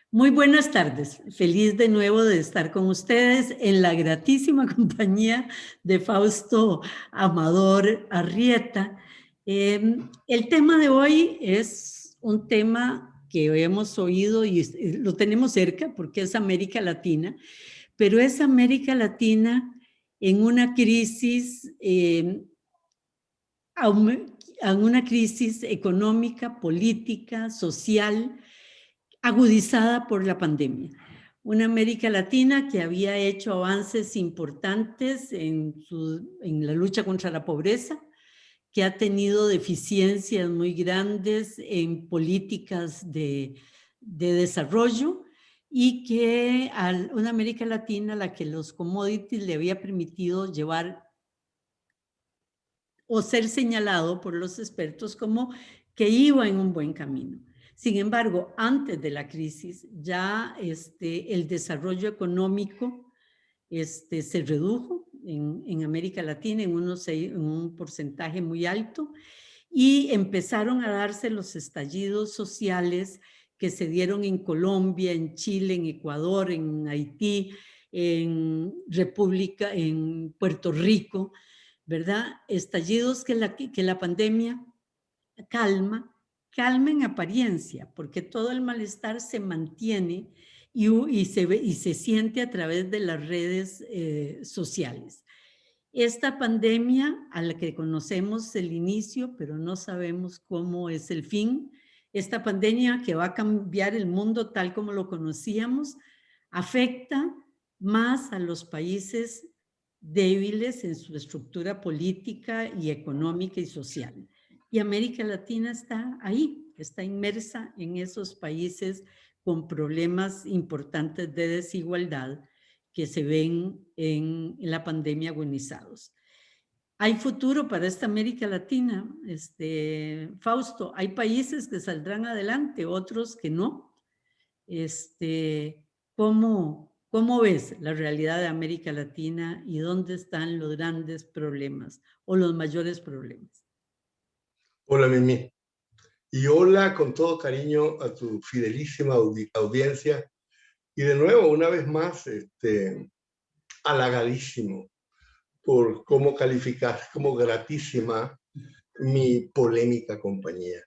Muy buenas tardes. Feliz de nuevo de estar con ustedes en la gratísima compañía de Fausto Amador Arrieta. El tema de hoy es un tema que hemos oído y lo tenemos cerca porque es América Latina, pero es América Latina en una crisis, en una crisis económica, política, social, agudizada por la pandemia. Una América Latina que había hecho avances importantes en la lucha contra la pobreza, que ha tenido deficiencias muy grandes en políticas de desarrollo y que a una América Latina a la que los commodities le había permitido llevar o ser señalado por los expertos como que iba en un buen camino. Sin embargo, antes de la crisis, ya el desarrollo económico se redujo en América Latina en un porcentaje muy alto y empezaron a darse los estallidos sociales que se dieron en Colombia, en Chile, en Ecuador, en Haití, en Puerto Rico, ¿verdad? Estallidos que la pandemia calma en apariencia, porque todo el malestar se mantiene y se siente a través de las redes sociales. Esta pandemia a la que conocemos el inicio, pero no sabemos cómo es el fin, esta pandemia que va a cambiar el mundo tal como lo conocíamos, afecta más a los países débiles en su estructura política y económica y social. Y América Latina está ahí, está inmersa en esos países con problemas importantes de desigualdad que se ven en la pandemia agonizados. ¿Hay futuro para esta América Latina? Fausto, hay países que saldrán adelante, otros que no. ¿Cómo ves la realidad de América Latina y dónde están los grandes problemas o los mayores problemas? Hola, Mimi. Y hola con todo cariño a tu fidelísima audiencia. Y de nuevo, una vez más, halagadísimo por cómo calificas como gratísima mi polémica compañía.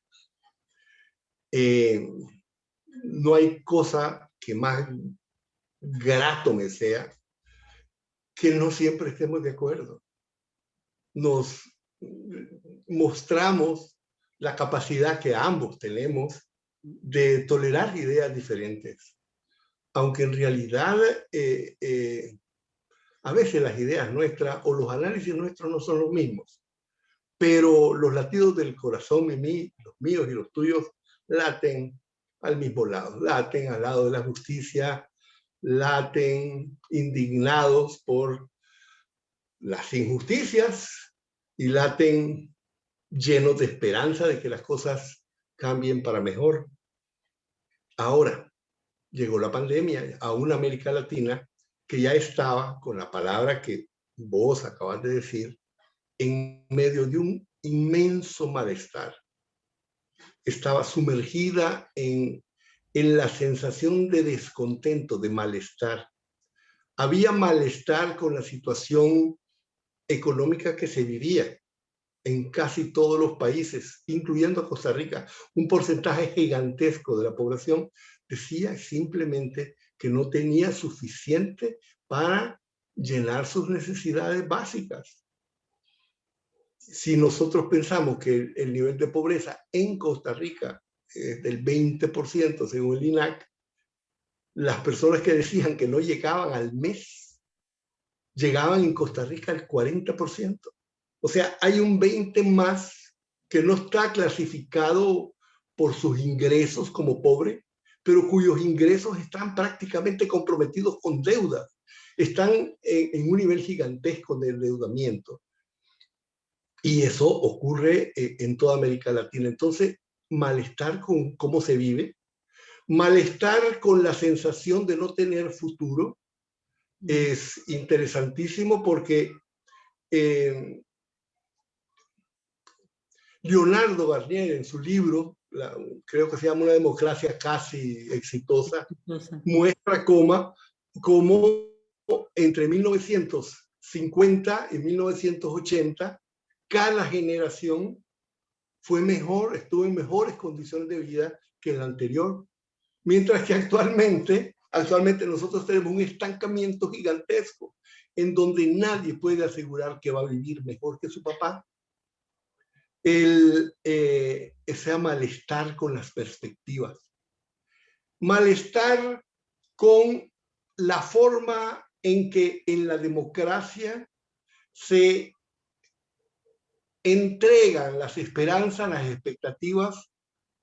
No hay cosa que más grato me sea que no siempre estemos de acuerdo. Nos mostramos la capacidad que ambos tenemos de tolerar ideas diferentes, aunque en realidad a veces las ideas nuestras o los análisis nuestros no son los mismos, pero los latidos del corazón, Mimi, los míos y los tuyos, laten al mismo lado, laten al lado de la justicia, laten indignados por las injusticias y laten llenos de esperanza de que las cosas cambien para mejor. Ahora, llegó la pandemia a una América Latina que ya estaba, con la palabra que vos acabas de decir, en medio de un inmenso malestar. Estaba sumergida en la sensación de descontento, de malestar. Había malestar con la situación económica que se vivía en casi todos los países, incluyendo Costa Rica. Un porcentaje gigantesco de la población decía simplemente que no tenía suficiente para llenar sus necesidades básicas. Si nosotros pensamos que el nivel de pobreza en Costa Rica es del 20%, según el INAC, las personas que decían que no llegaban al mes, llegaban en Costa Rica al 40%. O sea, hay un 20 más que no está clasificado por sus ingresos como pobre, pero cuyos ingresos están prácticamente comprometidos con deudas. Están en un nivel gigantesco de endeudamiento. Y eso ocurre en toda América Latina. Entonces, malestar con cómo se vive, malestar con la sensación de no tener futuro, es interesantísimo porque Leonardo Garnier, en su libro creo que se llama una democracia casi exitosa, Cosa. muestra cómo entre 1950 y 1980, cada generación fue mejor, estuvo en mejores condiciones de vida que la anterior. Mientras que actualmente nosotros tenemos un estancamiento gigantesco en donde nadie puede asegurar que va a vivir mejor que su papá. Ese malestar con las perspectivas. Malestar con la forma en que en la democracia se entregan las esperanzas, las expectativas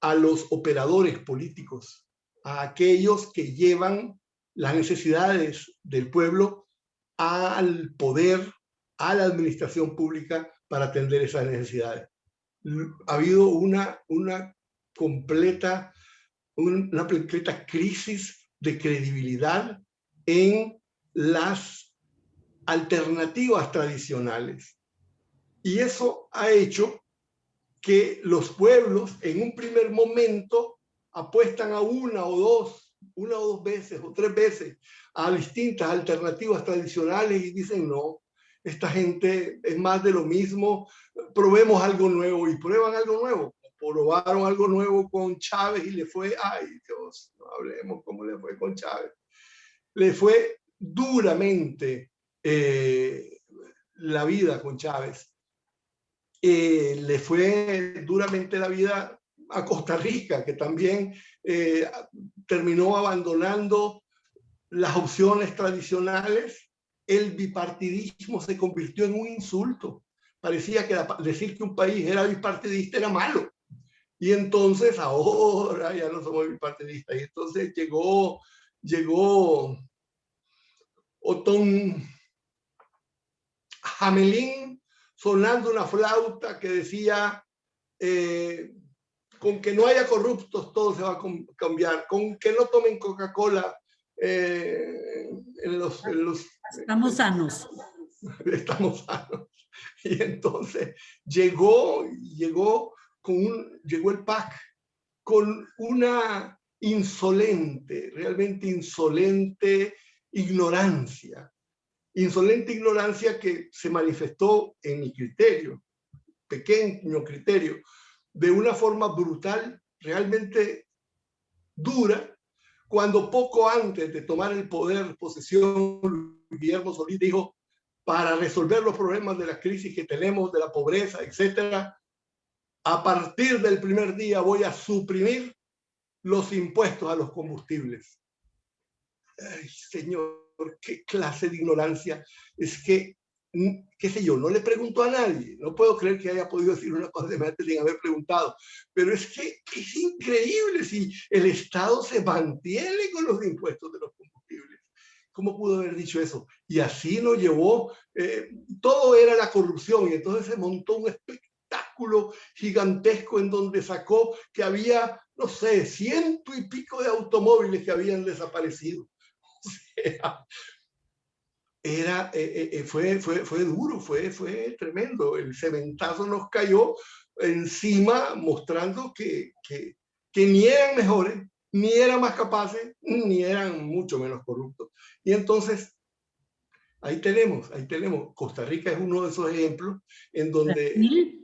a los operadores políticos, a aquellos que llevan las necesidades del pueblo al poder, a la administración pública para atender esas necesidades. Ha habido una completa crisis de credibilidad en las alternativas tradicionales. Y eso ha hecho que los pueblos en un primer momento apuestan a una o dos veces o tres veces a distintas alternativas tradicionales y dicen no, esta gente es más de lo mismo, probemos algo nuevo, y prueban algo nuevo. Probaron algo nuevo con Chávez y le fue, ay Dios, no hablemos cómo le fue con Chávez. Le fue duramente la vida con Chávez. Le fue duramente la vida a Costa Rica, que también terminó abandonando las opciones tradicionales. El bipartidismo se convirtió en un insulto. Parecía que decir que un país era bipartidista era malo. Y entonces ahora ya no somos bipartidistas. Y entonces llegó Otón Hamelín sonando una flauta que decía con que no haya corruptos todo se va a cambiar, con que no tomen Coca-Cola Estamos sanos. Estamos sanos. Y entonces llegó el PAC con una realmente insolente ignorancia que se manifestó en mi criterio, pequeño criterio, de una forma brutal, realmente dura, cuando poco antes de tomar el poder, posesión, Guillermo Solís dijo, para resolver los problemas de la crisis que tenemos, de la pobreza, etcétera, a partir del primer día voy a suprimir los impuestos a los combustibles. Ay, señor, qué clase de ignorancia. Es que, qué sé yo, no le pregunto a nadie. No puedo creer que haya podido decir una cosa semejante sin haber preguntado. Pero es que es increíble si el Estado se mantiene con los impuestos de los combustibles. ¿Cómo pudo haber dicho eso? Y así lo llevó. Todo era la corrupción y entonces se montó un espectáculo gigantesco en donde sacó que había, no sé, 100 y pico de automóviles que habían desaparecido. Fue duro, fue tremendo. El cementazo nos cayó encima mostrando que ni eran mejores, ni eran más capaces, ni eran mucho menos corruptos. Y entonces, ahí tenemos. Costa Rica es uno de esos ejemplos en donde...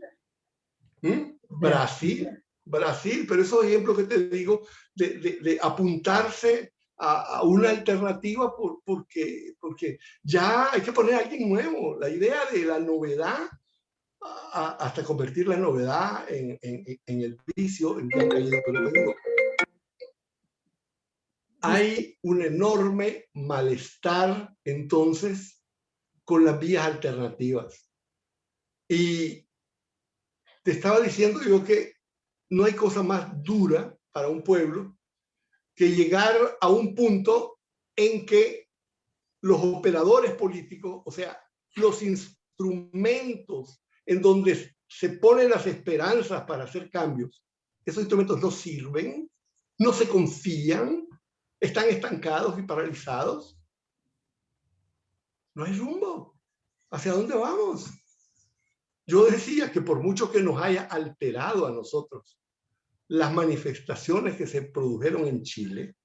Brasil, pero esos ejemplos que te digo de apuntarse a una alternativa porque ya hay que poner a alguien nuevo. La idea de la novedad, hasta convertir la novedad en el vicio, hay un enorme malestar entonces con las vías alternativas. Y te estaba diciendo yo que no hay cosa más dura para un pueblo que llegar a un punto en que los operadores políticos, o sea, los instrumentos en donde se ponen las esperanzas para hacer cambios, esos instrumentos no sirven, no se confían, están estancados y paralizados. No hay rumbo. ¿Hacia dónde vamos? Yo decía que por mucho que nos haya alterado a nosotros las manifestaciones que se produjeron en Chile,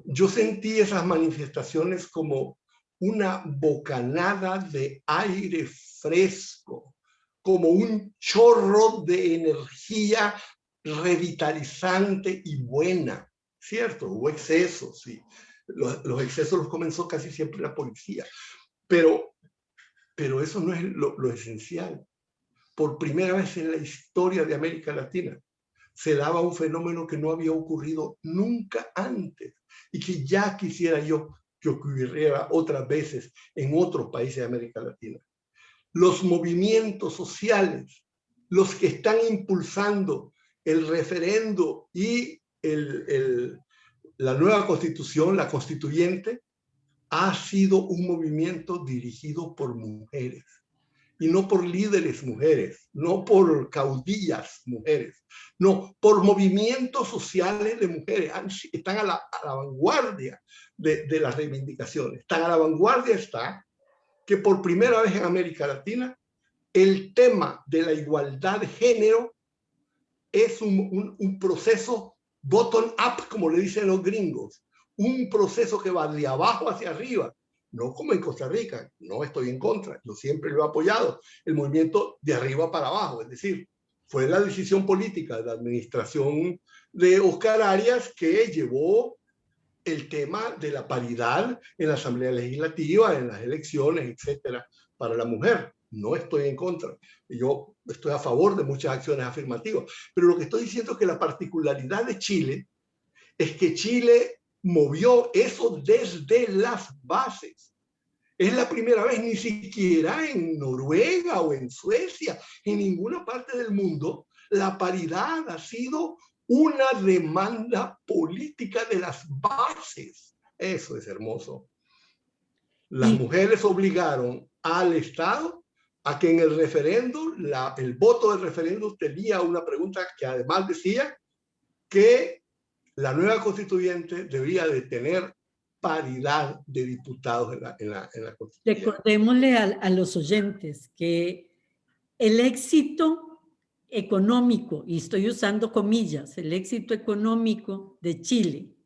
yo sentí esas manifestaciones como una bocanada de aire fresco, como un chorro de energía revitalizante y buena, ¿cierto? Hubo excesos, sí. Los excesos los comenzó casi siempre la policía, pero eso no es lo esencial. Por primera vez en la historia de América Latina se daba un fenómeno que no había ocurrido nunca antes y que ya quisiera yo que ocurriera otras veces en otros países de América Latina. Los movimientos sociales, los que están impulsando el referendo y la nueva constitución, la constituyente, ha sido un movimiento dirigido por mujeres. Y no por líderes mujeres, no por caudillas mujeres, no, por movimientos sociales de mujeres. Están a la vanguardia de las reivindicaciones. Tan a la vanguardia está que por primera vez en América Latina el tema de la igualdad de género es un proceso bottom-up, como le dicen los gringos, un proceso que va de abajo hacia arriba, no como en Costa Rica, no estoy en contra, yo siempre lo he apoyado, el movimiento de arriba para abajo, es decir, fue la decisión política de la administración de Oscar Arias que llevó el tema de la paridad en la Asamblea Legislativa, en las elecciones, etcétera, para la mujer. No estoy en contra. Yo estoy a favor de muchas acciones afirmativas. Pero lo que estoy diciendo es que la particularidad de Chile es que Chile movió eso desde las bases. Es la primera vez, ni siquiera en Noruega o en Suecia, en ninguna parte del mundo, la paridad ha sido una demanda política de las bases. Eso es hermoso. Las mujeres obligaron al Estado a que en el referendo, el voto del referendo tenía una pregunta que además decía que la nueva constituyente debía de tener paridad de diputados en la constituyente. Recordémosle a los oyentes que el éxito económico, y estoy usando comillas, el éxito económico de Chile,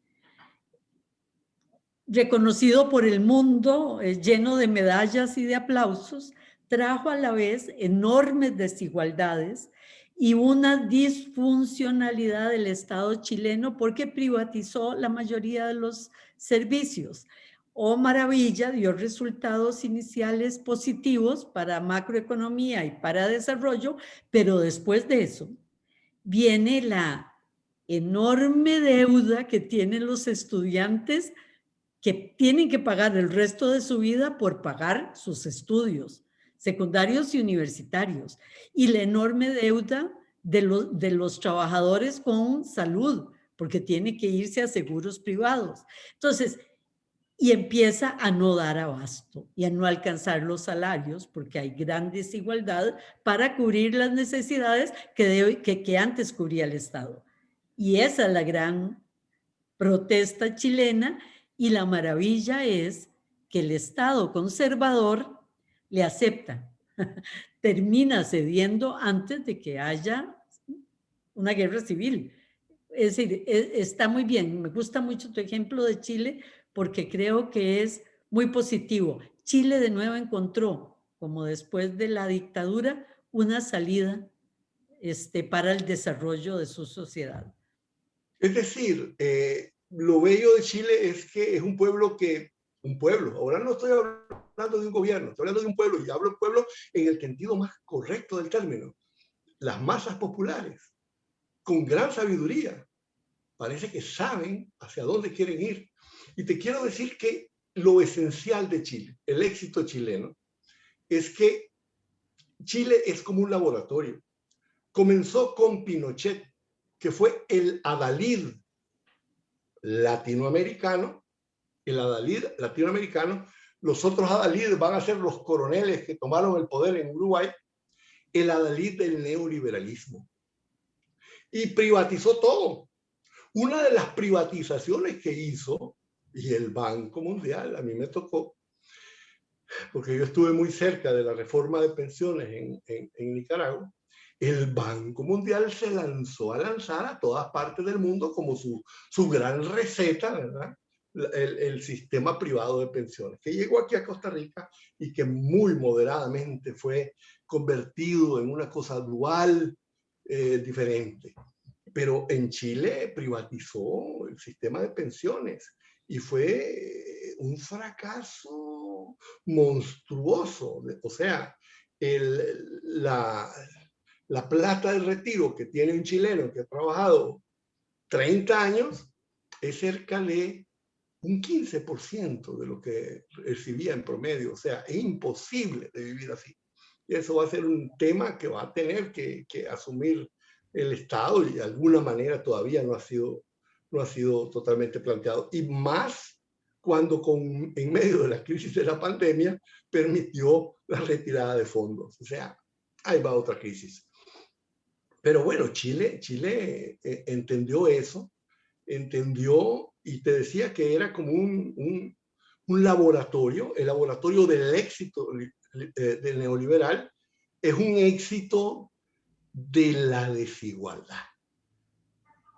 reconocido por el mundo, lleno de medallas y de aplausos, trajo a la vez enormes desigualdades y una disfuncionalidad del Estado chileno porque privatizó la mayoría de los servicios. Oh maravilla, dio resultados iniciales positivos para macroeconomía y para desarrollo, pero después de eso viene la enorme deuda que tienen los estudiantes que tienen que pagar el resto de su vida por pagar sus estudios secundarios y universitarios, y la enorme deuda de los trabajadores con salud, porque tiene que irse a seguros privados. Entonces, y empieza a no dar abasto y a no alcanzar los salarios, porque hay gran desigualdad para cubrir las necesidades que antes cubría el Estado. Y esa es la gran protesta chilena, y la maravilla es que el Estado conservador le acepta, termina cediendo antes de que haya una guerra civil. Es decir, está muy bien, me gusta mucho tu ejemplo de Chile porque creo que es muy positivo. Chile de nuevo encontró, como después de la dictadura, una salida para el desarrollo de su sociedad. Es decir, lo bello de Chile es que es un pueblo ahora no estoy hablando de un gobierno, estoy hablando de un pueblo, y hablo de pueblo en el sentido más correcto del término. Las masas populares, con gran sabiduría, parece que saben hacia dónde quieren ir. Y te quiero decir que lo esencial de Chile, el éxito chileno, es que Chile es como un laboratorio. Comenzó con Pinochet, que fue el adalid latinoamericano, los otros adalides van a ser los coroneles que tomaron el poder en Uruguay, el adalid del neoliberalismo. Y privatizó todo. Una de las privatizaciones que hizo, y el Banco Mundial, a mí me tocó, porque yo estuve muy cerca de la reforma de pensiones en Nicaragua, el Banco Mundial se lanzó a lanzar a todas partes del mundo como su gran receta, ¿verdad? El sistema privado de pensiones, que llegó aquí a Costa Rica y que muy moderadamente fue convertido en una cosa dual diferente. Pero en Chile privatizó el sistema de pensiones y fue un fracaso monstruoso. O sea, la plata de retiro que tiene un chileno que ha trabajado 30 años es cerca de un 15% de lo que recibía en promedio. O sea, es imposible de vivir así. Y eso va a ser un tema que va a tener que asumir el Estado y de alguna manera todavía no ha sido totalmente planteado. Y más cuando en medio de la crisis de la pandemia permitió la retirada de fondos. O sea, ahí va otra crisis. Pero bueno, Chile entendió eso, entendió y te decía que era como un laboratorio, el laboratorio del éxito del neoliberal es un éxito de la desigualdad.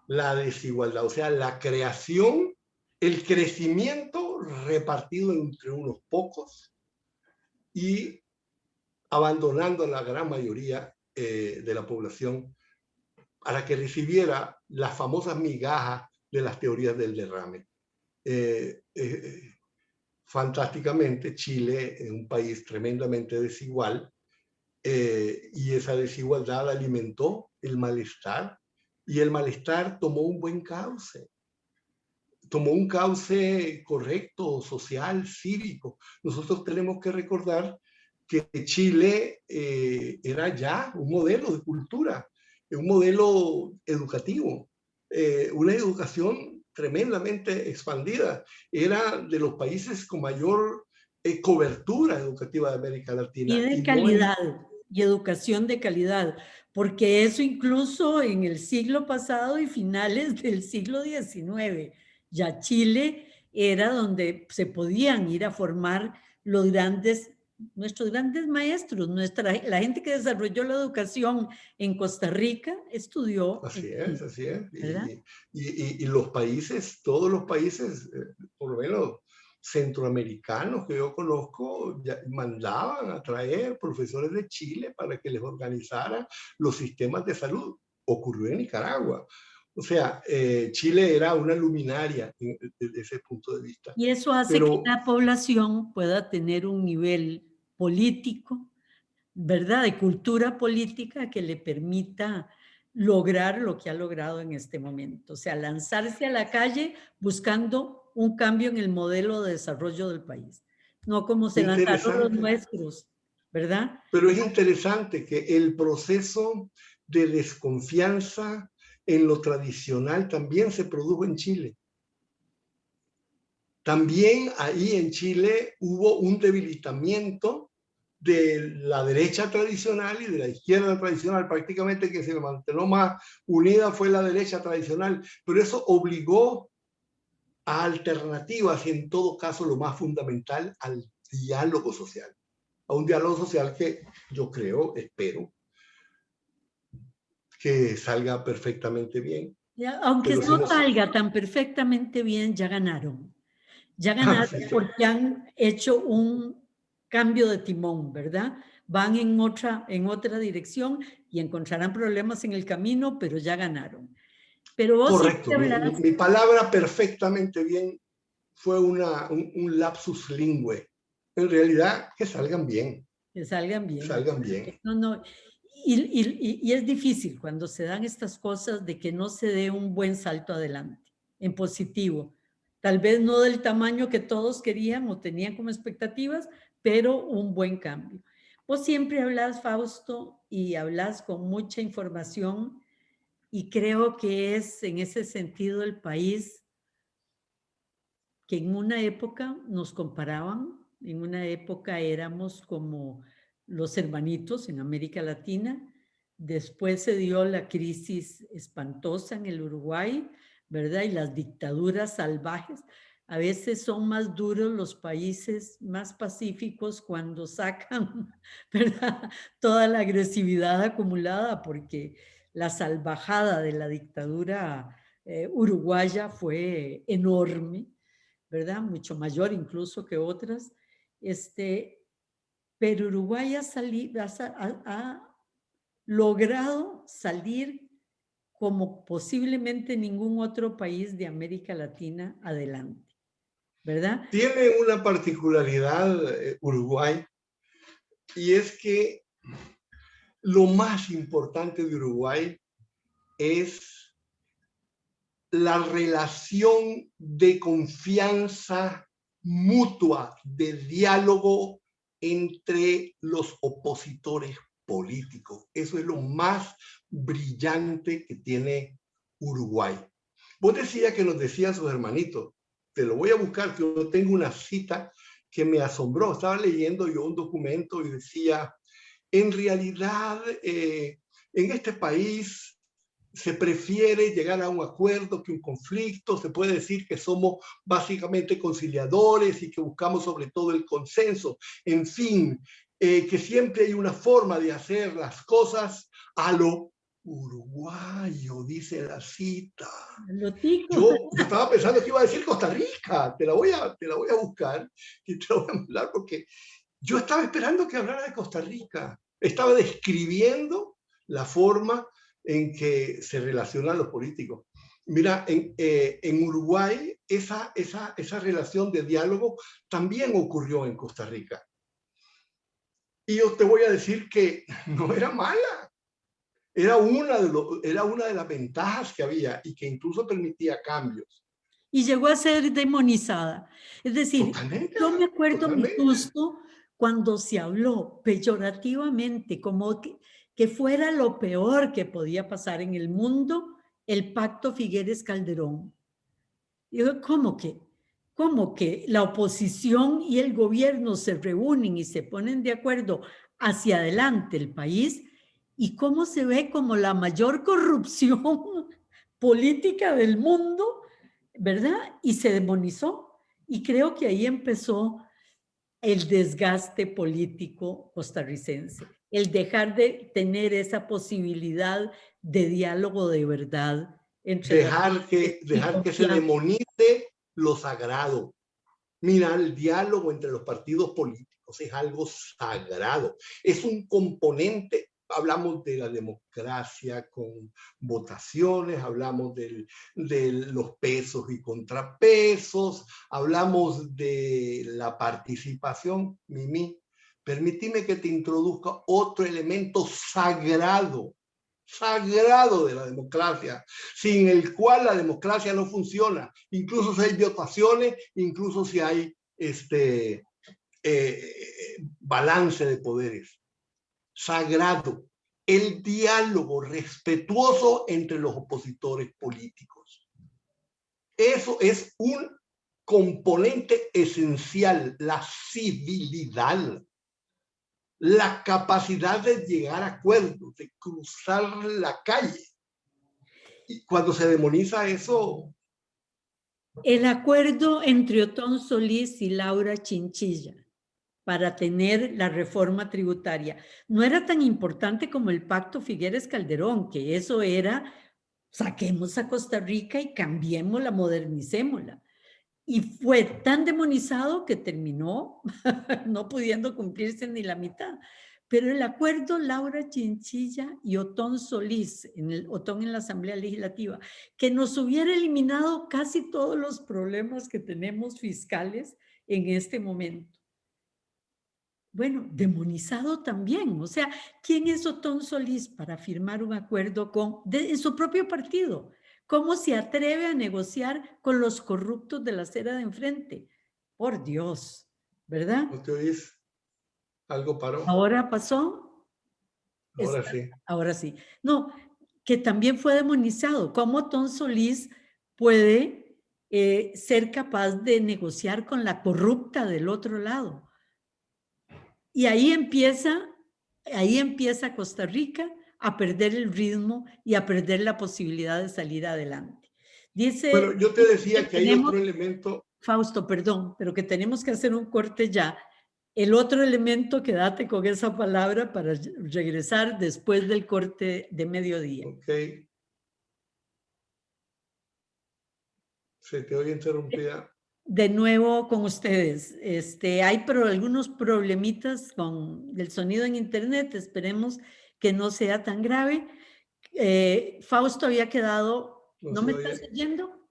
La desigualdad, o sea, la creación, el crecimiento repartido entre unos pocos y abandonando a la gran mayoría de la población para que recibiera las famosas migajas de las teorías del derrame. Fantásticamente, Chile es un país tremendamente desigual y esa desigualdad alimentó el malestar y el malestar tomó un buen cauce. Tomó un cauce correcto, social, cívico. Nosotros tenemos que recordar que Chile era ya un modelo de cultura, un modelo educativo, una educación tremendamente expandida. Era de los países con mayor cobertura educativa de América Y Latina. de calidad, y educación de calidad, porque eso incluso en el siglo pasado y finales del siglo XIX, ya Chile era donde se podían ir a formar nuestros grandes maestros, la gente que desarrolló la educación en Costa Rica estudió en Chile, Así es. ¿verdad? Y los países, todos los países, por lo menos centroamericanos que yo conozco, mandaban a traer profesores de Chile para que les organizaran los sistemas de salud. Ocurrió en Nicaragua. O sea, Chile era una luminaria desde ese punto de vista. Y eso hace que Pero la población pueda tener un nivel político, ¿verdad? De cultura política que le permita lograr lo que ha logrado en este momento. O sea, lanzarse a la calle buscando un cambio en el modelo de desarrollo del país. No como se lanzaron los interesante, nuestros, ¿verdad? pero es interesante que el proceso de desconfianza en lo tradicional también se produjo en Chile. También ahí en Chile hubo un debilitamiento de la derecha tradicional y de la izquierda tradicional, prácticamente que se mantuvo más unida fue la derecha tradicional, pero eso obligó a alternativas y en todo caso lo más fundamental al diálogo social, a un diálogo social que yo creo, espero, que salga perfectamente bien. Ya, aunque Pero si no no, salga tan perfectamente bien, ya ganaron. Ya ganaron sí, porque han hecho un cambio de timón, ¿verdad? Van en otra dirección y encontrarán problemas en el camino, pero ya ganaron. Pero vos siempre correcto, hablas, mi palabra perfectamente bien fue un lapsus lingüe. En realidad, que salgan bien, que salgan bien. salgan bien. No, no. Y es difícil cuando se dan estas cosas de que no se dé un buen salto adelante, en positivo. Tal vez no del tamaño que todos querían o tenían como expectativas, pero un buen cambio. Vos siempre hablas, Fausto, y hablas con mucha información y creo que es en ese sentido el país que en una época nos comparaban, en una época éramos como los hermanitos en América Latina, después se dio la crisis espantosa en el Uruguay, ¿verdad? Y las dictaduras salvajes. a veces son más duros los países más pacíficos cuando sacan, ¿verdad?, toda la agresividad acumulada, porque la salvajada de la dictadura uruguaya fue enorme, ¿verdad? Mucho mayor incluso que otras. Pero Uruguay ha logrado salir como posiblemente ningún otro país de América Latina adelante, ¿verdad? Tiene una particularidad Uruguay, y es que lo más importante de Uruguay es la relación de confianza mutua, de diálogo entre los opositores políticos. Eso es lo más brillante que tiene Uruguay. Vos decías que nos decían sus hermanitos. Te lo voy a buscar, que yo tengo una cita que me asombró. Estaba leyendo yo un documento y decía, en realidad, en este país se prefiere llegar a un acuerdo que un conflicto. Se puede decir que somos básicamente conciliadores y que buscamos sobre todo el consenso. En fin, que siempre hay una forma de hacer las cosas a lo uruguayo, dice la cita. Yo estaba pensando que iba a decir Costa Rica. Te la voy a buscar y te la voy a hablar, porque yo estaba esperando que hablara de Costa Rica. Estaba describiendo la forma en que se relacionan los políticos. Mira, en Uruguay esa relación de diálogo también ocurrió en Costa Rica. Y yo te voy a decir que no era mala. Era una de las ventajas que había y que incluso permitía cambios. Y llegó a ser demonizada. Es decir, Totalmente, yo me acuerdo mi totalmente. susto cuando se habló peyorativamente, como que fuera lo peor que podía pasar en el mundo, el pacto Figueres Calderón. Digo, ¿cómo que la oposición y el gobierno se reúnen y se ponen de acuerdo hacia adelante el país? ¿Y cómo se ve como la mayor corrupción política del mundo, verdad? Y se demonizó. Y creo que ahí empezó el desgaste político costarricense, el dejar de tener esa posibilidad de diálogo de verdad entre las Dejar que se demonice lo sagrado. Mira, el diálogo entre los partidos políticos es algo sagrado. Es un componente. Hablamos de la democracia con votaciones, hablamos de los pesos y contrapesos, hablamos de la participación. Mimi, permíteme que te introduzca otro elemento sagrado de la democracia, sin el cual la democracia no funciona, incluso si hay votaciones, incluso si hay balance de poderes. Sagrado, el diálogo respetuoso entre los opositores políticos. Eso es un componente esencial, la civilidad, la capacidad de llegar a acuerdos, de cruzar la calle. Y cuando se demoniza eso... El acuerdo entre Otón Solís y Laura Chinchilla para tener la reforma tributaria no era tan importante como el pacto Figueres Calderón, que eso era, saquemos a Costa Rica y cambiémosla, modernicémosla. Y fue tan demonizado que terminó no pudiendo cumplirse ni la mitad. Pero el acuerdo Laura Chinchilla y Otón Solís, Otón en la Asamblea Legislativa, que nos hubiera eliminado casi todos los problemas que tenemos fiscales en este momento. Bueno, demonizado también. O sea, ¿quién es Otón Solís para firmar un acuerdo en su propio partido? ¿Cómo se atreve a negociar con los corruptos de la acera de enfrente? Por Dios, ¿verdad? ¿No te oís? ¿Algo paró? Ahora pasó. Ahora sí. Ahora sí. No, que también fue demonizado. ¿Cómo Otón Solís puede ser capaz de negociar con la corrupta del otro lado? Y ahí empieza Costa Rica a perder el ritmo y a perder la posibilidad de salir adelante. Bueno, yo te decía que hay tenemos, otro elemento. Fausto, perdón, pero que tenemos que hacer un corte ya. El otro elemento, quédate con esa palabra para regresar después del corte de mediodía. Ok. Se te oye interrumpida. De nuevo con ustedes. Hay algunos problemitas con el sonido en internet. Esperemos que no sea tan grave. Fausto había quedado... No ¿No se me estás oye. oyendo?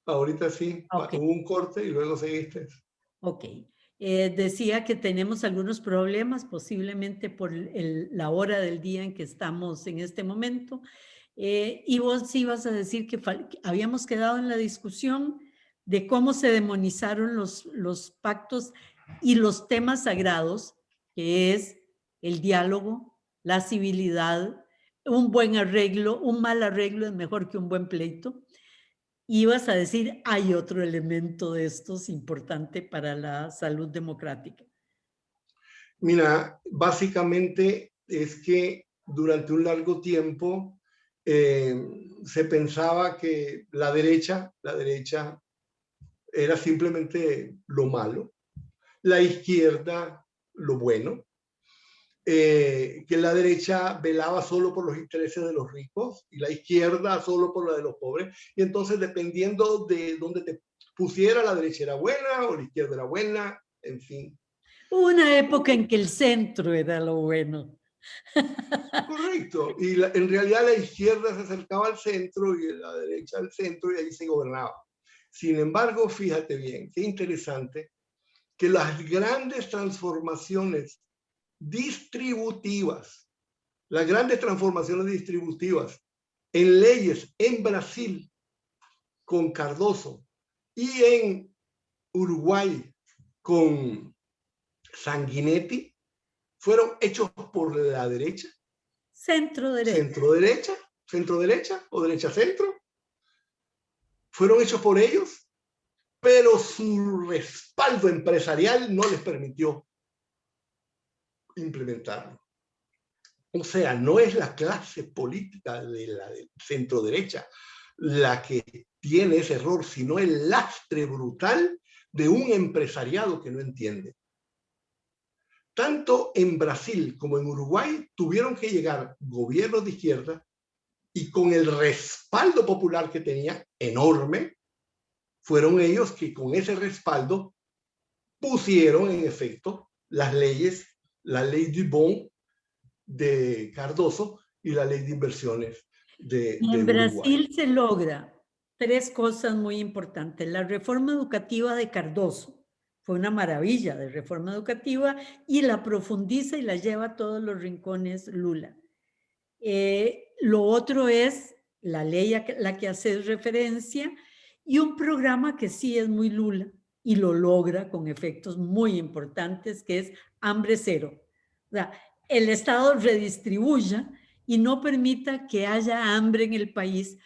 Ahorita sí, Ok. hubo un corte y luego seguiste. Ok. Decía que tenemos algunos problemas, posiblemente por la hora del día en que estamos en este momento. Y vos ibas a decir que habíamos quedado en la discusión de cómo se demonizaron los pactos y los temas sagrados, que es el diálogo, la civilidad, un buen arreglo, un mal arreglo es mejor que un buen pleito. Ibas a decir, hay otro elemento de estos importante para la salud democrática. Mira, básicamente es que durante un largo tiempo se pensaba que la derecha era simplemente lo malo, la izquierda lo bueno, que la derecha velaba solo por los intereses de los ricos y la izquierda solo por la de los pobres. Y entonces, dependiendo de dónde te pusiera, la derecha era buena o la izquierda era buena, en fin. Hubo una época en que el centro era lo bueno. Correcto. Y en realidad la izquierda se acercaba al centro y la derecha al centro y ahí se gobernaba. Sin embargo, fíjate bien, qué interesante que las grandes transformaciones distributivas, en leyes en Brasil con Cardoso y en Uruguay con Sanguinetti fueron hechos por la derecha, Centro-derecha. centro-derecha o derecha-centro, fueron hechos por ellos, pero su respaldo empresarial no les permitió implementarlo. O sea, no es la clase política de la centro-derecha la que tiene ese error, sino el lastre brutal de un empresariado que no entiende. Tanto en Brasil como en Uruguay tuvieron que llegar gobiernos de izquierda y con el respaldo popular que tenía, enorme, fueron ellos que con ese respaldo pusieron en efecto las leyes, la ley du Bon de Cardoso y la ley de inversiones de En Uruguay. Brasil se logra 3 cosas muy importantes. La reforma educativa de Cardoso fue una maravilla de reforma educativa y la profundiza y la lleva a todos los rincones Lula. Lo otro es la ley a la que haces referencia y un programa que sí es muy Lula y lo logra con efectos muy importantes, que es hambre cero. O sea, el Estado redistribuya y no permita que haya hambre en el país.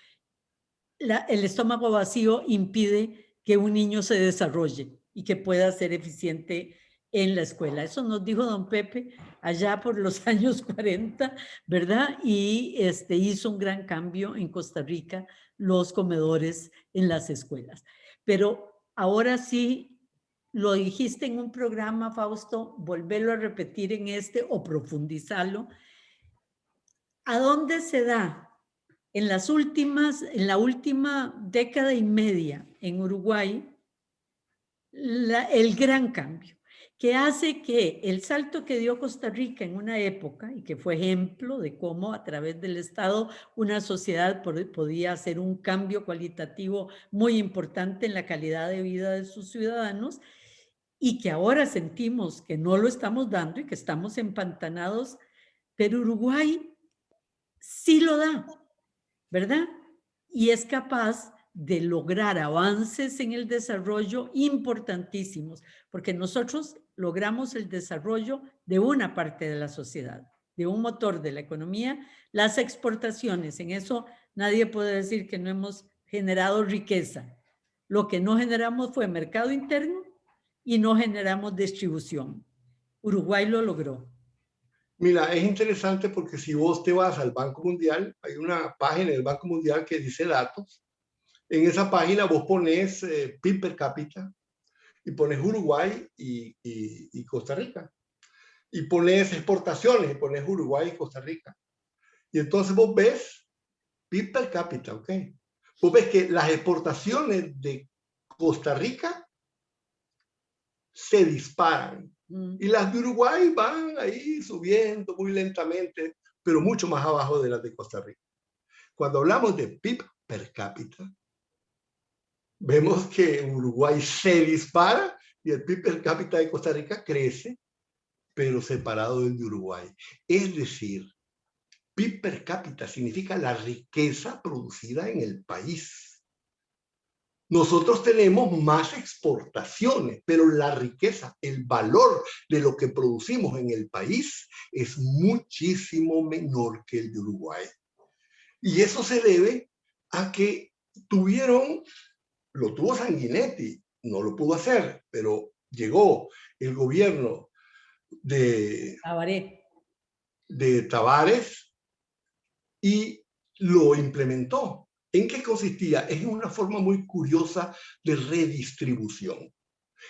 El estómago vacío impide que un niño se desarrolle y que pueda ser eficiente en la escuela. Eso nos dijo don Pepe allá por los años 40, ¿verdad? Y hizo un gran cambio en Costa Rica, los comedores en las escuelas. Pero ahora sí, lo dijiste en un programa, Fausto, volverlo a repetir en o profundizarlo. ¿A dónde se da? En la última década y media en Uruguay, el gran cambio, que hace que el salto que dio Costa Rica en una época, y que fue ejemplo de cómo a través del Estado una sociedad podía hacer un cambio cualitativo muy importante en la calidad de vida de sus ciudadanos, y que ahora sentimos que no lo estamos dando y que estamos empantanados, pero Uruguay sí lo da, ¿verdad? Y es capaz de lograr avances en el desarrollo importantísimos, porque nosotros logramos el desarrollo de una parte de la sociedad, de un motor de la economía, las exportaciones. En eso nadie puede decir que no hemos generado riqueza. Lo que no generamos fue mercado interno y no generamos distribución. Uruguay lo logró. Mira, es interesante porque si vos te vas al Banco Mundial, hay una página del Banco Mundial que dice datos En esa página vos pones PIB per cápita y pones Uruguay y Costa Rica. Y pones exportaciones y pones Uruguay y Costa Rica. Y entonces vos ves PIB per cápita, ¿ok? Vos ves que las exportaciones de Costa Rica se disparan. Y las de Uruguay van ahí subiendo muy lentamente, pero mucho más abajo de las de Costa Rica. Cuando hablamos de PIB per cápita, vemos que Uruguay se dispara y el PIB per cápita de Costa Rica crece, pero separado del de Uruguay. Es decir, PIB per cápita significa la riqueza producida en el país. Nosotros tenemos más exportaciones, pero la riqueza, el valor de lo que producimos en el país es muchísimo menor que el de Uruguay. Y eso se debe a que lo tuvo Sanguinetti, no lo pudo hacer, pero llegó el gobierno de Tabarez y lo implementó. ¿En qué consistía? Es una forma muy curiosa de redistribución.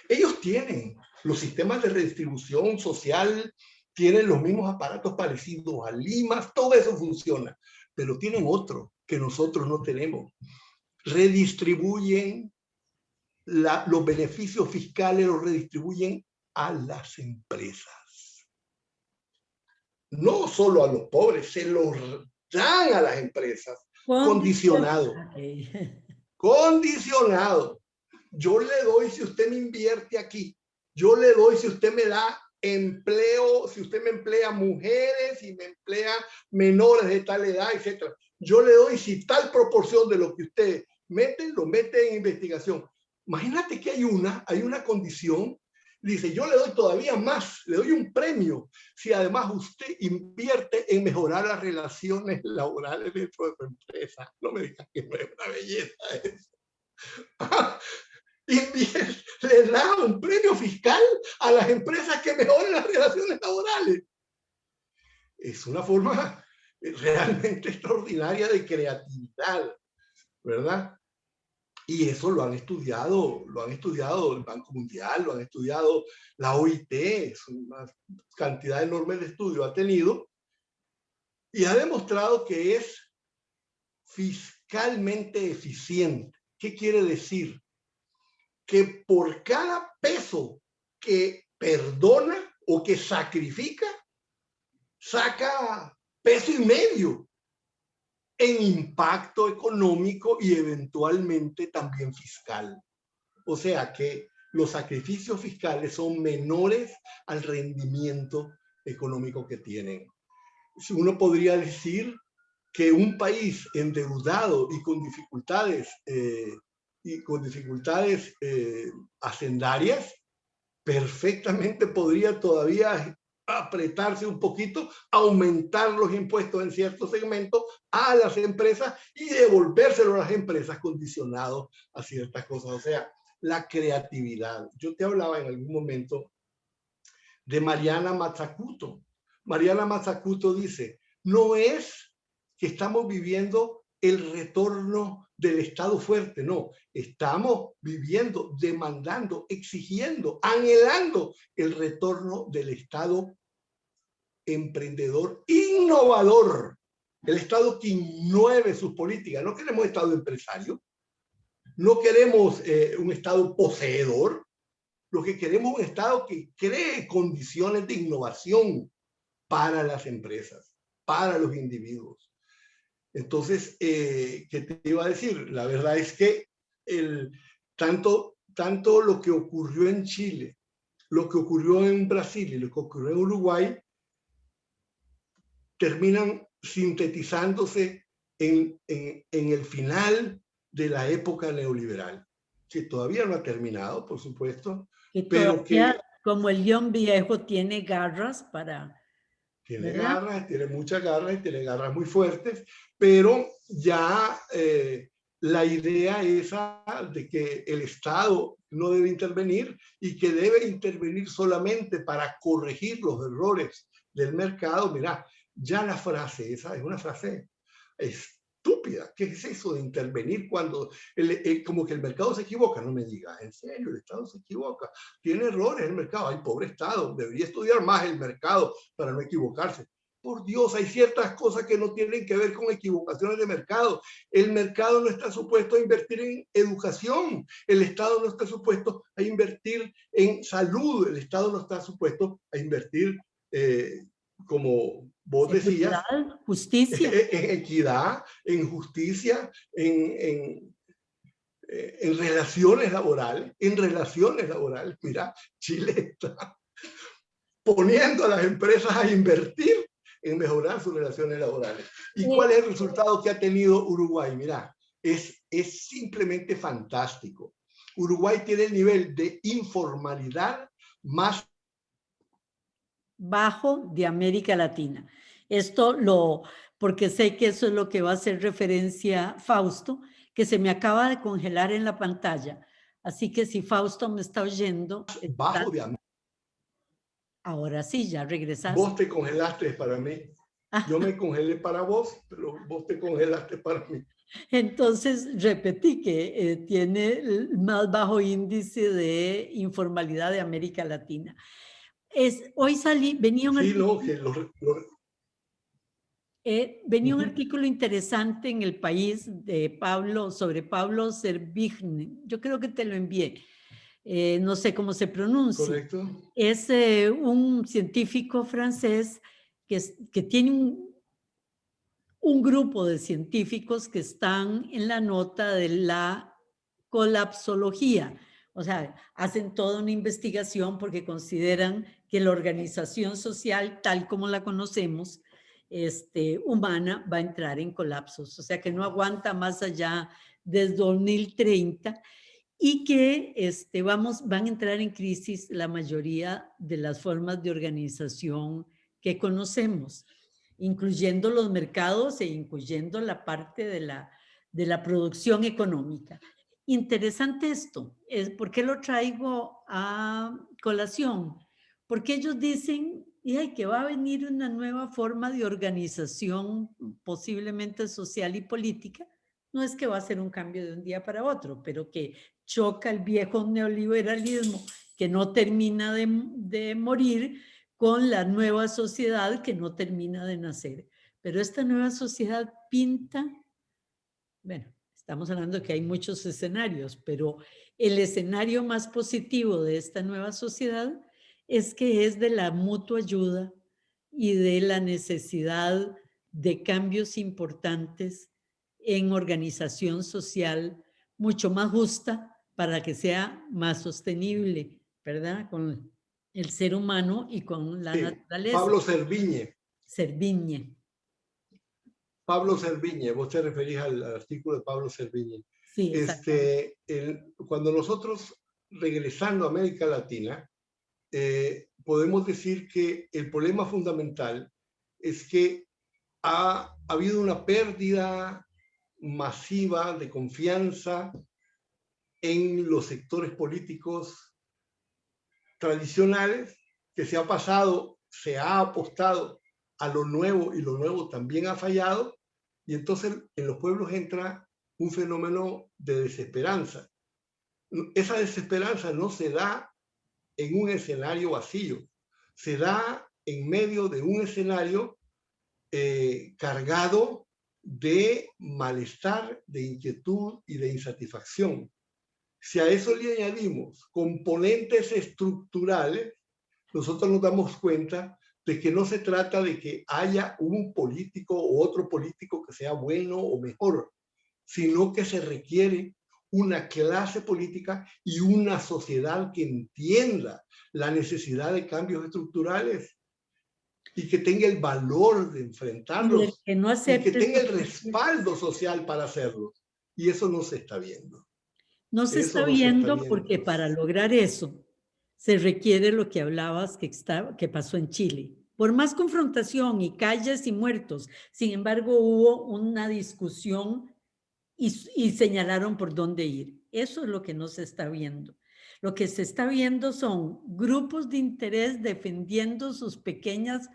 Ellos tienen los sistemas de redistribución social, tienen los mismos aparatos parecidos a Limas, todo eso funciona, pero tienen otro que nosotros no tenemos. Redistribuyen los beneficios fiscales, los redistribuyen a las empresas. No solo a los pobres, se los dan a las empresas. Condicionado. Condicionado. Yo le doy si usted me invierte aquí. Yo le doy si usted me da empleo, si usted me emplea mujeres y me emplea menores de tal edad, etc. Yo le doy si tal proporción de lo que usted mete, lo mete en investigación. Imagínate que hay una condición. Dice, yo le doy todavía más, le doy un premio si además usted invierte en mejorar las relaciones laborales dentro de su empresa. No me digas que no es una belleza eso. Le da un premio fiscal a las empresas que mejoren las relaciones laborales. Es una forma realmente extraordinaria de creatividad, ¿verdad? Y eso lo han estudiado el Banco Mundial, lo han estudiado la OIT, es una cantidad enorme de estudios ha tenido, y ha demostrado que es fiscalmente eficiente. ¿Qué quiere decir? Que por cada peso que perdona o que sacrifica, saca $1.50 en impacto económico y eventualmente también fiscal. O sea que los sacrificios fiscales son menores al rendimiento económico que tienen. Uno podría decir que un país endeudado y con dificultades hacendarias perfectamente podría todavía apretarse un poquito, aumentar los impuestos en ciertos segmentos a las empresas y devolvérselo a las empresas condicionado a ciertas cosas. O sea, la creatividad. Yo te hablaba en algún momento de Mariana Mazzucato. Mariana Mazzucato dice, no es que estamos viviendo el retorno del Estado fuerte, no, estamos viviendo, demandando, exigiendo, anhelando el retorno del Estado emprendedor, innovador, el Estado que innueve sus políticas. No queremos Estado empresario, no queremos un Estado poseedor, lo que queremos es un Estado que cree condiciones de innovación para las empresas, para los individuos. Entonces, ¿qué te iba a decir? La verdad es que tanto lo que ocurrió en Chile, lo que ocurrió en Brasil y lo que ocurrió en Uruguay, terminan sintetizándose en el final de la época neoliberal, que todavía no ha terminado, por supuesto, pero que como el león viejo tiene garras para... Tiene garras, tiene muchas garras y tiene garras muy fuertes, pero ya la idea esa de que el Estado no debe intervenir y que debe intervenir solamente para corregir los errores del mercado. Mira, ya la frase esa es una frase estúpida estúpida. ¿Qué es eso de intervenir cuando como que el mercado se equivoca? No me digas, en serio, el Estado se equivoca. Tiene errores el mercado. Ay, pobre Estado, debería estudiar más el mercado para no equivocarse. Por Dios, hay ciertas cosas que no tienen que ver con equivocaciones de mercado. El mercado no está supuesto a invertir en educación. El Estado no está supuesto a invertir en salud. El Estado no está supuesto a invertir, como vos decías, Seguridad, justicia. en equidad, en justicia, en relaciones laborales. En relaciones laborales. Mira, Chile está poniendo a las empresas a invertir en mejorar sus relaciones laborales. ¿Y cuál es el resultado que ha tenido Uruguay? Mira, es simplemente fantástico. Uruguay tiene el nivel de informalidad más bajo de América Latina. Porque sé que eso es lo que va a hacer referencia Fausto, que se me acaba de congelar en la pantalla. Así que si Fausto me está oyendo... bajo de América. Ahora sí, ya regresaste. Vos te congelaste para mí. Yo me congelé para vos, pero vos te congelaste para mí. Entonces, repetí que tiene el más bajo índice de informalidad de América Latina. Hoy venía un artículo, venía un artículo interesante en El País de sobre Pablo Servigne. Yo creo que te lo envié. No sé cómo se pronuncia. Correcto. Es un científico francés que tiene un grupo de científicos que están en la nota de la colapsología. O sea, hacen toda una investigación porque consideran que la organización social, tal como la conocemos, humana, va a entrar en colapsos. O sea, que no aguanta más allá del 2030 y que van a entrar en crisis la mayoría de las formas de organización que conocemos, incluyendo los mercados e incluyendo la parte de la producción económica. Interesante esto. ¿Por qué lo traigo a colación? Porque ellos dicen que va a venir una nueva forma de organización, posiblemente social y política. No es que va a ser un cambio de un día para otro, pero que choca el viejo neoliberalismo que no termina de morir con la nueva sociedad que no termina de nacer. Pero esta nueva sociedad pinta, bueno, estamos hablando de que hay muchos escenarios, pero el escenario más positivo de esta nueva sociedad es que es de la mutua ayuda y de la necesidad de cambios importantes en organización social mucho más justa para que sea más sostenible, ¿verdad? Con el ser humano y con la naturaleza. Pablo Servigne. Pablo Servigne, vos te referís al artículo de Pablo Servigne. Sí, cuando nosotros, regresando a América Latina, podemos decir que el problema fundamental es que ha habido una pérdida masiva de confianza en los sectores políticos tradicionales, que se ha apostado a lo nuevo y lo nuevo también ha fallado, y entonces en los pueblos entra un fenómeno de desesperanza. Esa desesperanza no se da en un escenario vacío, se da en medio de un escenario cargado de malestar, de inquietud y de insatisfacción. Si a eso le añadimos componentes estructurales, nosotros nos damos cuenta de que no se trata de que haya un político o otro político que sea bueno o mejor, sino que se requiere una clase política y una sociedad que entienda la necesidad de cambios estructurales y que tenga el valor de enfrentarlos y que tenga el respaldo social para hacerlos. Y eso no se está viendo. No se está viendo porque para lograr eso se requiere lo que hablabas que pasó en Chile. Por más confrontación y calles y muertos, sin embargo hubo una discusión y señalaron por dónde ir. Eso es lo que no se está viendo. Lo que se está viendo son grupos de interés defendiendo sus pequeñas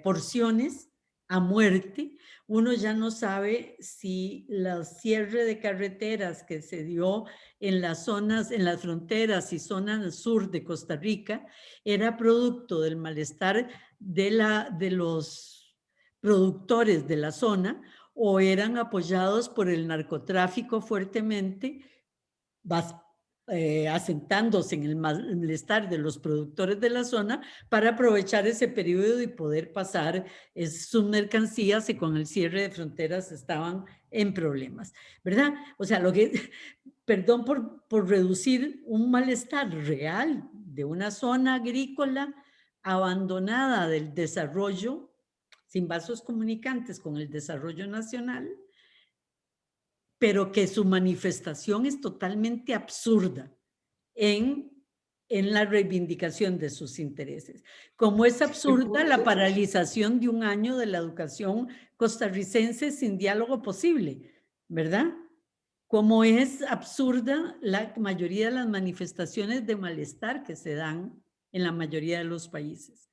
porciones a muerte. Uno ya no sabe si el cierre de carreteras que se dio en las zonas, en las fronteras y zonas sur de Costa Rica, era producto del malestar de los productores de la zona o eran apoyados por el narcotráfico fuertemente, asentándose en el malestar de los productores de la zona para aprovechar ese periodo y poder pasar sus mercancías y con el cierre de fronteras estaban en problemas, ¿verdad? O sea, perdón por reducir un malestar real de una zona agrícola abandonada del desarrollo, sin vasos comunicantes con el desarrollo nacional, pero que su manifestación es totalmente absurda en la reivindicación de sus intereses. Como es absurda la paralización de un año de la educación costarricense sin diálogo posible, ¿verdad? Como es absurda la mayoría de las manifestaciones de malestar que se dan en la mayoría de los países.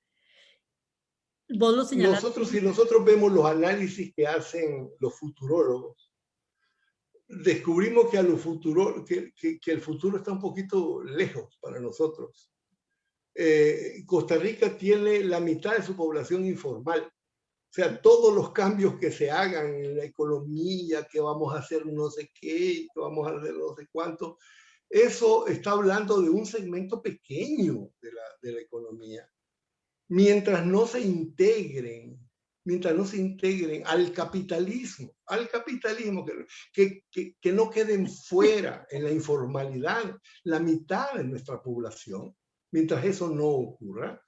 Vos lo señalaste. Si nosotros vemos los análisis que hacen los futurólogos, descubrimos que, que el futuro está un poquito lejos para nosotros. Costa Rica tiene la mitad de su población informal. O sea, todos los cambios que se hagan en la economía, que vamos a hacer no sé qué, que vamos a hacer no sé cuánto, eso está hablando de un segmento pequeño de la economía. Mientras no se integren al capitalismo, que no queden fuera en la informalidad la mitad de nuestra población, mientras eso no ocurra,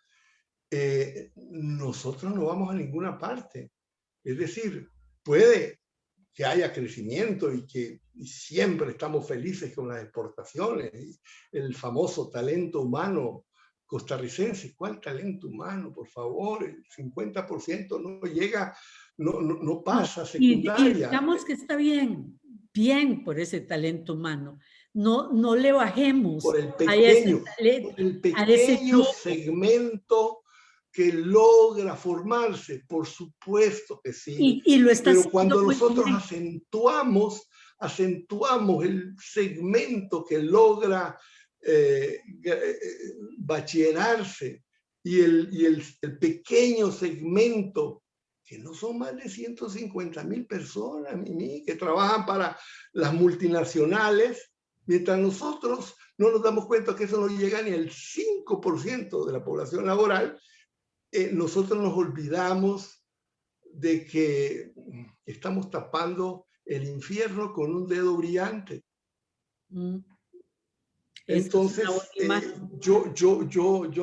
nosotros no vamos a ninguna parte. Es decir, puede que haya crecimiento y siempre estamos felices con las exportaciones, y el famoso talento humano costarricense. ¿Cuál talento humano? Por favor, el 50% no llega, no pasa secundaria. Y digamos que está bien por ese talento humano. No le bajemos por el pequeño segmento que logra formarse, por supuesto que sí. Y lo está Pero cuando nosotros acentuamos el segmento que logra bachillerarse y el pequeño segmento, que no son más de 150,000 personas, que trabajan para las multinacionales, mientras nosotros no nos damos cuenta que eso no llega ni al 5% de la población laboral, nosotros nos olvidamos de que estamos tapando el infierno con un dedo brillante. Entonces, yo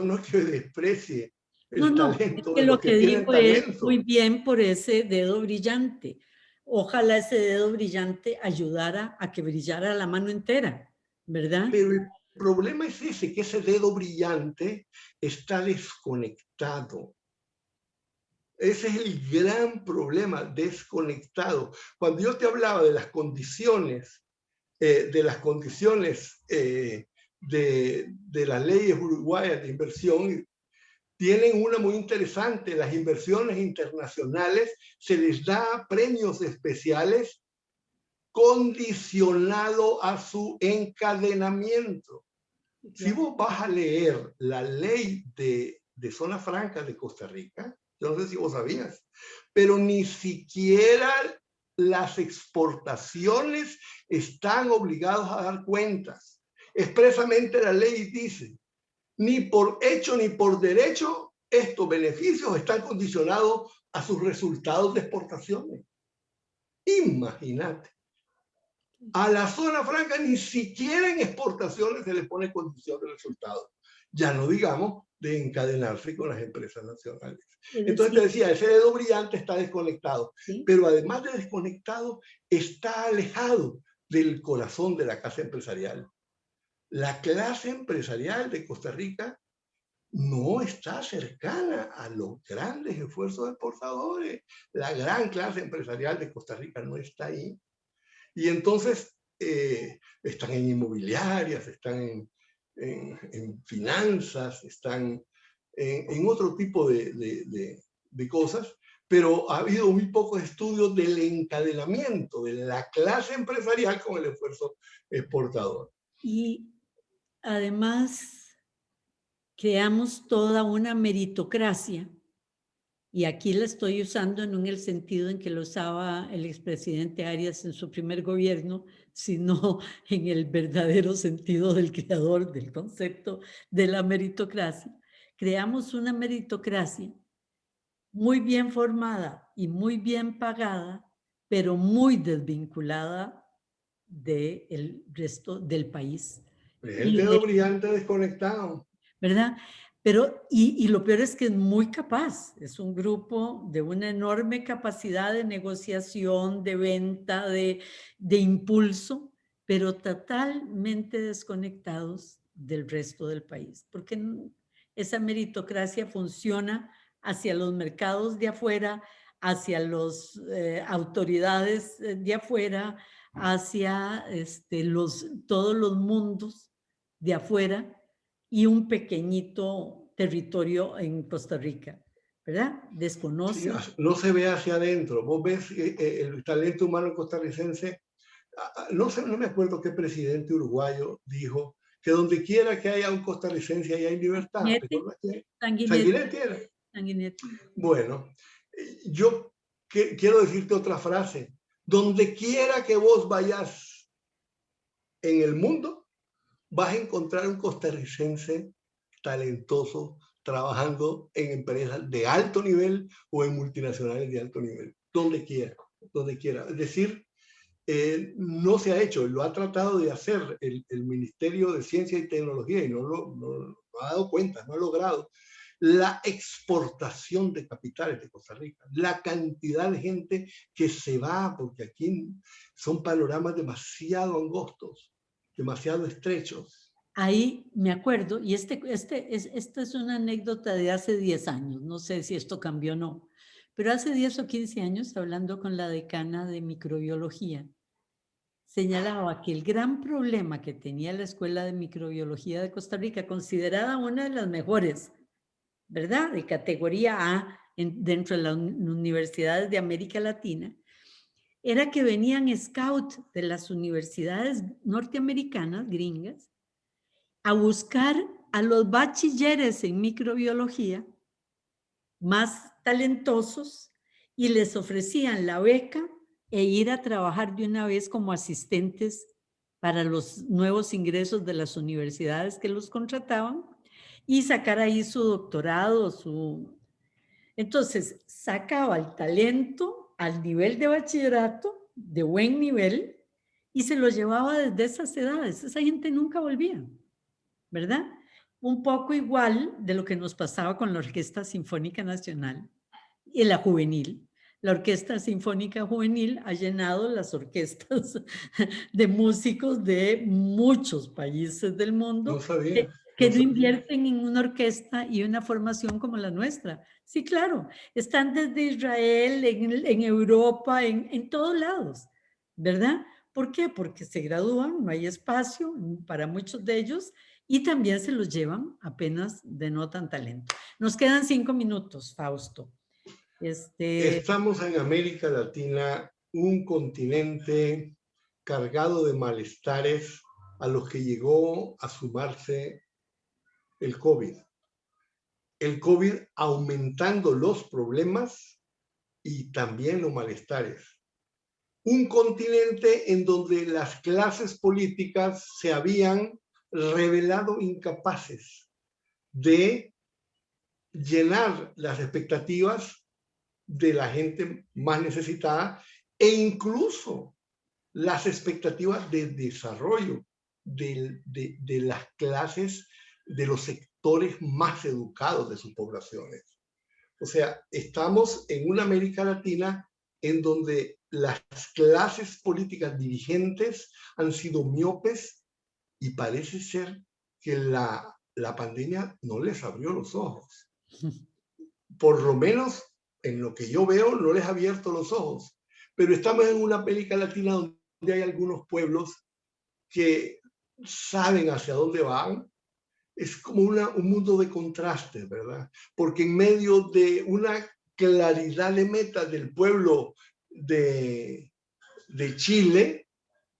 no es que desprecie el talento es que lo que digo es muy bien por ese dedo brillante. Ojalá ese dedo brillante ayudara a que brillara la mano entera, ¿verdad? Pero el problema es ese, que ese dedo brillante está desconectado. Ese es el gran problema, desconectado. Cuando yo te hablaba de las condiciones, de las leyes uruguayas de inversión, tienen una muy interesante. Las inversiones internacionales se les da premios especiales condicionado a su encadenamiento. Si vos vas a leer la ley de zona franca de Costa Rica, yo no sé si vos sabías, pero ni siquiera las exportaciones están obligados a dar cuentas. Expresamente la ley dice, ni por hecho ni por derecho, estos beneficios están condicionados a sus resultados de exportaciones. Imagínate. A la zona franca ni siquiera en exportaciones se le pone condición de resultados. Ya no digamos de encadenarse con las empresas nacionales. Entonces te decía, ese dedo brillante está desconectado, pero además de desconectado, está alejado del corazón de la clase empresarial. La clase empresarial de Costa Rica no está cercana a los grandes esfuerzos exportadores. La gran clase empresarial de Costa Rica no está ahí. Y entonces están en inmobiliarias, están en finanzas, están en otro tipo de cosas, pero ha habido muy pocos estudios del encadenamiento de la clase empresarial con el esfuerzo exportador. Y además creamos toda una meritocracia, y aquí la estoy usando en el sentido en que lo usaba el expresidente Arias en su primer gobierno, sino en el verdadero sentido del creador del concepto de la meritocracia. Creamos una meritocracia muy bien formada y muy bien pagada, pero muy desvinculada del resto del país. Es el Y dedo brillante desconectado. ¿verdad? Pero, y lo peor es que es muy capaz, es un grupo de una enorme capacidad de negociación, de venta, de impulso, pero totalmente desconectados del resto del país, porque esa meritocracia funciona hacia los mercados de afuera, hacia las autoridades de afuera, hacia todos los mundos de afuera, y un pequeñito territorio en Costa Rica, ¿verdad? Sí, Desconoce. no se ve hacia adentro. Vos ves el talento humano costarricense. No sé, no me acuerdo qué presidente uruguayo dijo que donde quiera que haya un costarricense ahí hay libertad. Sanguinetti, ¿Recuerdas que Sanguinetti, Sanguinetti era? Sanguinetti. Bueno, yo quiero decirte otra frase. Donde quiera que vos vayas en el mundo, vas a encontrar un costarricense talentoso trabajando en empresas de alto nivel o en multinacionales de alto nivel. Donde quiera, donde quiera. Es decir, no se ha hecho, lo ha tratado de hacer el Ministerio de Ciencia y Tecnología y no lo ha dado cuenta, no ha logrado la exportación de capitales de Costa Rica, la cantidad de gente que se va, porque aquí son panoramas demasiado angostos, demasiado estrechos. Ahí me acuerdo, y esta es una anécdota de hace 10 años, no sé si esto cambió o no, pero hace 10 o 15 años, hablando con la decana de microbiología, señalaba que el gran problema que tenía la Escuela de Microbiología de Costa Rica, considerada una de las mejores, ¿verdad? De categoría A dentro de las universidades de América Latina, era que venían scouts de las universidades norteamericanas, gringas, a buscar a los bachilleres en microbiología más talentosos y les ofrecían la beca e ir a trabajar de una vez como asistentes para los nuevos ingresos de las universidades que los contrataban y sacar ahí su doctorado, Entonces, sacaba el talento al nivel de bachillerato, de buen nivel, y se lo llevaba desde esas edades. Esa gente nunca volvía, ¿verdad? Un poco igual de lo que nos pasaba con la Orquesta Sinfónica Nacional y la juvenil. La Orquesta Sinfónica Juvenil ha llenado las orquestas de músicos de muchos países del mundo No sabía, que no no sabía. invierten en una orquesta y una formación como la nuestra. Sí, claro, están desde Israel, en Europa, en todos lados, ¿verdad? ¿Por qué? Porque se gradúan, no hay espacio para muchos de ellos y también se los llevan apenas denotan talento. Nos quedan 5 minutos, Fausto. Estamos en América Latina, un continente cargado de malestares a los que llegó a sumarse el COVID. El COVID aumentando los problemas y también los malestares. Un continente en donde las clases políticas se habían revelado incapaces de llenar las expectativas de la gente más necesitada e incluso las expectativas de desarrollo de las clases, de los sectores más educados de sus poblaciones. O sea, estamos en una América Latina en donde las clases políticas dirigentes han sido miopes y parece ser que la pandemia no les abrió los ojos. Por lo menos en lo que yo veo, no les ha abierto los ojos. Pero estamos en una América Latina donde hay algunos pueblos que saben hacia dónde van. Es como un mundo de contrastes, ¿verdad? Porque en medio de una claridad de meta del pueblo de Chile,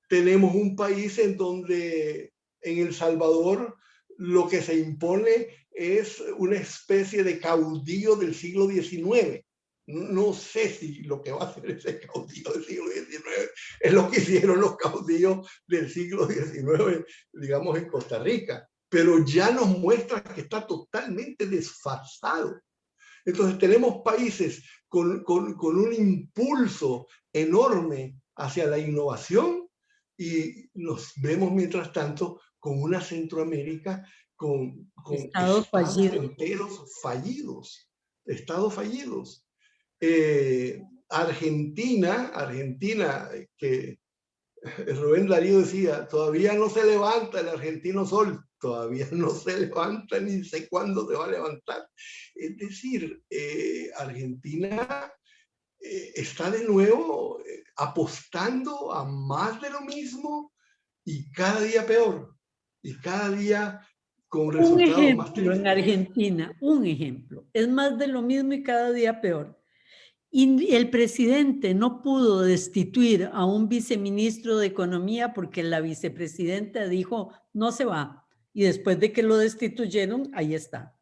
tenemos un país en donde en El Salvador lo que se impone es una especie de caudillo del siglo XIX. No sé si lo que va a hacer ese caudillo del siglo XIX es lo que hicieron los caudillos del siglo XIX, digamos, en Costa Rica, pero ya nos muestra que está totalmente desfasado. Entonces tenemos países con un impulso enorme hacia la innovación y nos vemos mientras tanto con una Centroamérica con Estado estados fallido. enteros fallidos, estados fallidos. Argentina, que Rubén Darío decía, todavía no se levanta el argentino sol, todavía no se levanta, ni sé cuándo se va a levantar. Es decir, Argentina está de nuevo apostando a más de lo mismo y cada día peor, y cada día con Un resultados más ejemplo en tristes. Argentina, un ejemplo. Es más de lo mismo y cada día peor. Y el presidente no pudo destituir a un viceministro de Economía porque la vicepresidenta dijo, no se va. Y después de que lo destituyeron, ahí está.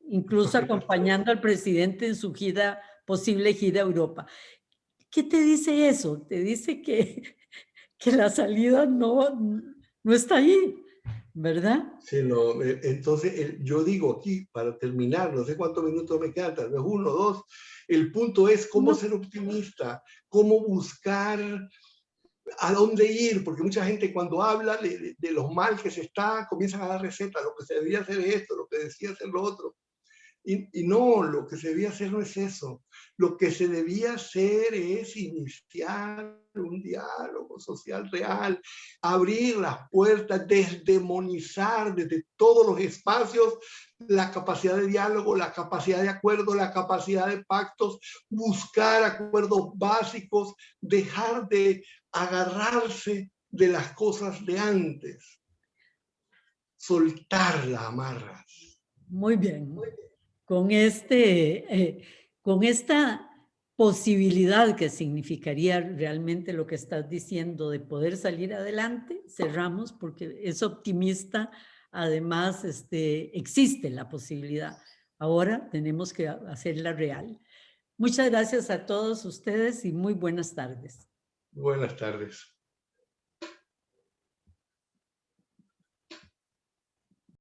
Incluso acompañando al presidente en su gira, posible gira a Europa. ¿Qué te dice eso? Te dice que la salida no está ahí, ¿verdad? Sí, no, entonces yo digo aquí, para terminar, no sé cuántos minutos me quedan, tal vez 1 o 2, el punto es cómo No, ser optimista, cómo buscar a dónde ir, porque mucha gente cuando habla de lo mal que se está, comienzan a dar recetas, lo que se debía hacer es esto, lo que decía hacer lo otro. Y no, lo que se debía hacer no es eso. Lo que se debía hacer es iniciar un diálogo social real, abrir las puertas, desdemonizar desde todos los espacios la capacidad de diálogo, la capacidad de acuerdo, la capacidad de pactos, buscar acuerdos básicos, dejar de agarrarse de las cosas de antes, soltar las amarras. muy bien. Con esta posibilidad que significaría realmente lo que estás diciendo de poder salir adelante, cerramos porque es optimista, además existe la posibilidad. Ahora tenemos que hacerla real. Muchas gracias a todos ustedes y muy buenas tardes. Buenas tardes.